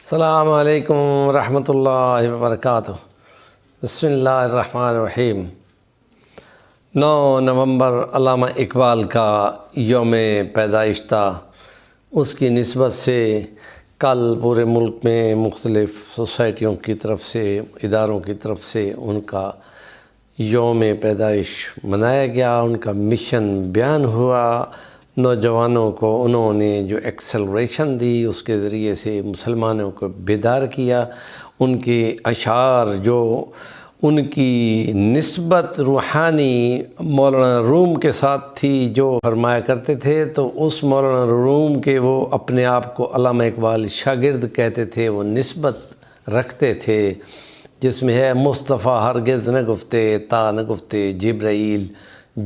السلام علیکم ورحمۃ اللہ وبرکاتہ۔ بسم اللہ الرحمن الرحیم۔ 9 نومبر علامہ اقبال کا یوم پیدائش تھا۔ اس کی نسبت سے کل پورے ملک میں مختلف سوسائٹیوں کی طرف سے، اداروں کی طرف سے ان کا یوم پیدائش منایا گیا، ان کا مشن بیان ہوا۔ نوجوانوں کو انہوں نے جو ایکسلریشن دی، اس کے ذریعے سے مسلمانوں کو بیدار کیا۔ ان کے اشعار جو ان کی نسبت روحانی مولانا روم کے ساتھ تھی، جو فرمایا کرتے تھے، تو اس مولانا روم کے وہ اپنے آپ کو علامہ اقبال شاگرد کہتے تھے، وہ نسبت رکھتے تھے، جس میں ہے مصطفیٰ ہرگز نہ گفتے تا نہ گفتے جبرائیل،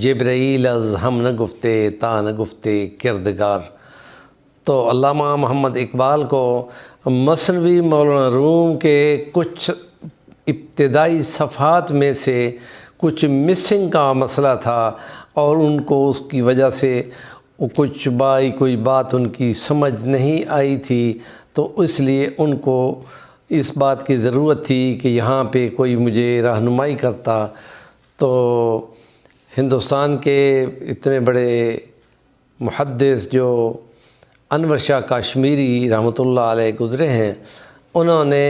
جبرائیل از ہم نہ گفتے تا نہ گفتے کردگار۔ تو علامہ محمد اقبال کو مثنوی مولانا روم کے کچھ ابتدائی صفحات میں سے کچھ مسنگ کا مسئلہ تھا، اور ان کو اس کی وجہ سے کوئی بات ان کی سمجھ نہیں آئی تھی، تو اس لیے ان کو اس بات کی ضرورت تھی کہ یہاں پہ کوئی مجھے رہنمائی کرتا۔ تو ہندوستان کے اتنے بڑے محدث جو انور شاہ کاشمیری رحمۃ اللہ علیہ گزرے ہیں، انہوں نے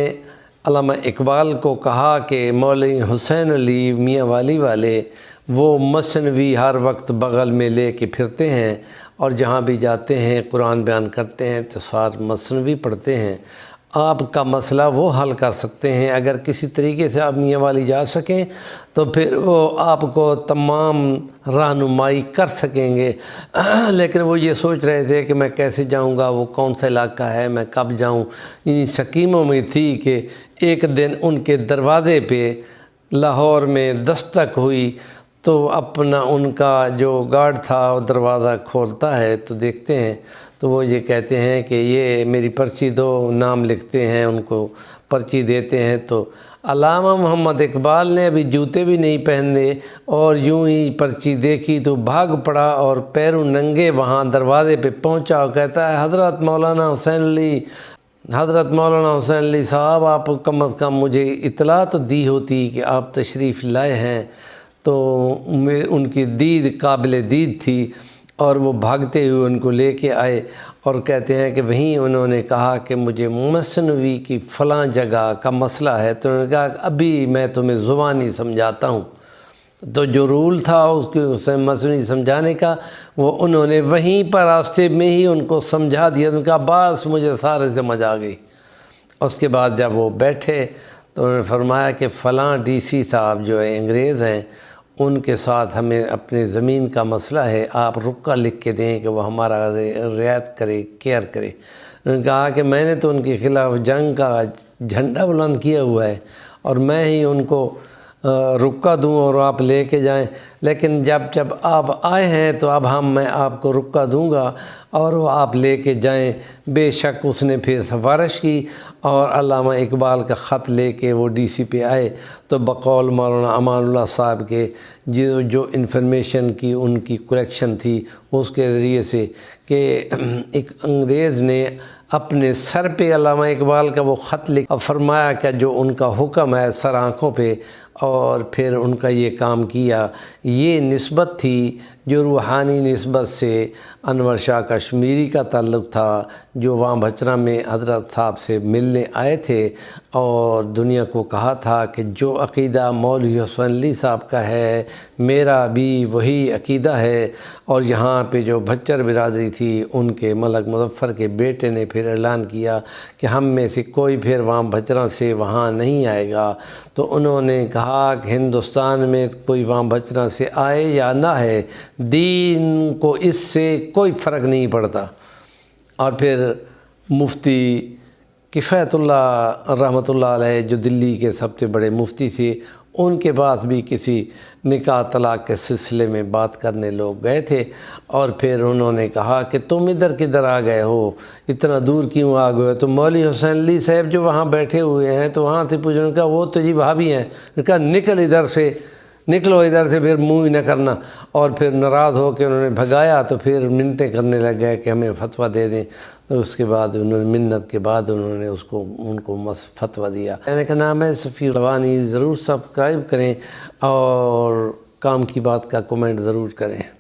علامہ اقبال کو کہا کہ مولوی حسین علی میاں والی والے وہ مثنوی ہر وقت بغل میں لے کے پھرتے ہیں، اور جہاں بھی جاتے ہیں قرآن بیان کرتے ہیں تو ساتھ مثنوی پڑھتے ہیں۔ آپ کا مسئلہ وہ حل کر سکتے ہیں، اگر کسی طریقے سے آپ میاں والی جا سکیں تو پھر وہ آپ کو تمام رہنمائی کر سکیں گے۔ لیکن وہ یہ سوچ رہے تھے کہ میں کیسے جاؤں گا، وہ کون سا علاقہ ہے، میں کب جاؤں۔ ان سکیموں میں تھی کہ ایک دن ان کے دروازے پہ لاہور میں دستک ہوئی، تو اپنا ان کا جو گارڈ تھا وہ دروازہ کھولتا ہے تو دیکھتے ہیں، تو وہ یہ کہتے ہیں کہ یہ میری پرچی دو، نام لکھتے ہیں، ان کو پرچی دیتے ہیں۔ تو علامہ محمد اقبال نے ابھی جوتے بھی نہیں پہنے، اور یوں ہی پرچی دیکھی تو بھاگ پڑا، اور پیروں ننگے وہاں دروازے پہ پہنچا اور کہتا ہے، حضرت مولانا حسین علی صاحب، آپ کم از کم مجھے اطلاع تو دی ہوتی کہ آپ تشریف لائے ہیں۔ تو ان کی دید قابل دید تھی، اور وہ بھاگتے ہوئے ان کو لے کے آئے، اور کہتے ہیں کہ وہیں انہوں نے کہا کہ مجھے مثنوی کی فلاں جگہ کا مسئلہ ہے، تو انہوں نے کہا کہ ابھی میں تمہیں زبانی سمجھاتا ہوں۔ تو جو رول تھا اس کے مثنوی سمجھانے کا، وہ انہوں نے وہیں پر راستے میں ہی ان کو سمجھا دیا۔ ان کا بس مجھے سارے سمجھ آ گئی۔ اس کے بعد جب وہ بیٹھے تو انہوں نے فرمایا کہ فلاں ڈی سی صاحب جو انگریز ہیں، ان کے ساتھ ہمیں اپنے زمین کا مسئلہ ہے، آپ رکا لکھ کے دیں کہ وہ ہمارا رعایت کرے، کیئر کرے۔ انہوں نے کہا کہ میں نے تو ان کے خلاف جنگ کا جھنڈا بلند کیا ہوا ہے، اور میں ہی ان کو رکا دوں اور آپ لے کے جائیں، لیکن جب آپ آئے ہیں تو اب میں آپ کو رکا دوں گا اور وہ آپ لے کے جائیں۔ بے شک اس نے پھر سفارش کی، اور علامہ اقبال کا خط لے کے وہ ڈی سی پہ آئے، تو بقول مولانا امان اللہ صاحب کے جو انفارمیشن کی ان کی کلیکشن تھی، اس کے ذریعے سے کہ ایک انگریز نے اپنے سر پہ علامہ اقبال کا وہ خط لکھ اور فرمایا کہ جو ان کا حکم ہے سر آنکھوں پہ، اور پھر ان کا یہ کام کیا۔ یہ نسبت تھی جو روحانی نسبت سے انور شاہ کشمیری کا تعلق تھا، جو وہاں بچرا میں حضرت صاحب سے ملنے آئے تھے، اور دنیا کو کہا تھا کہ جو عقیدہ مولوی حسین علی صاحب کا ہے، میرا بھی وہی عقیدہ ہے۔ اور یہاں پہ جو بھچر برادری تھی، ان کے ملک مظفر کے بیٹے نے پھر اعلان کیا کہ ہم میں سے کوئی پھر وہاں بچرا سے وہاں نہیں آئے گا۔ تو انہوں نے کہا کہ ہندوستان میں کوئی وہاں بچرا سے آئے یا نہ آئے، دین کو اس سے کوئی فرق نہیں پڑتا۔ اور پھر مفتی کفایت اللہ رحمۃ اللہ علیہ، جو دلی کے سب سے بڑے مفتی تھے، ان کے پاس بھی کسی نکاح طلاق کے سلسلے میں بات کرنے لوگ گئے تھے، اور پھر انہوں نے کہا کہ تم ادھر کدھر آ گئے ہو، اتنا دور کیوں آ گئے ہو؟ تو مولوی حسین علی صاحب جو وہاں بیٹھے ہوئے ہیں، تو وہاں سے پوچھنے کا وہ تو جی وہاں بھی ہیں۔ انہوں نے کہا نکلو ادھر سے، پھر منہ ہی نہ کرنا۔ اور پھر ناراض ہو کے انہوں نے بھگایا، تو پھر منتیں کرنے لگ گئے کہ ہمیں فتویٰ دے دیں۔ اس کے بعد انہوں نے منت کے بعد انہوں نے ان کو فتویٰ دیا۔ چینل کا نام ہے صفی روانی، ضرور سبسکرائب کریں اور کام کی بات کا کمنٹ ضرور کریں۔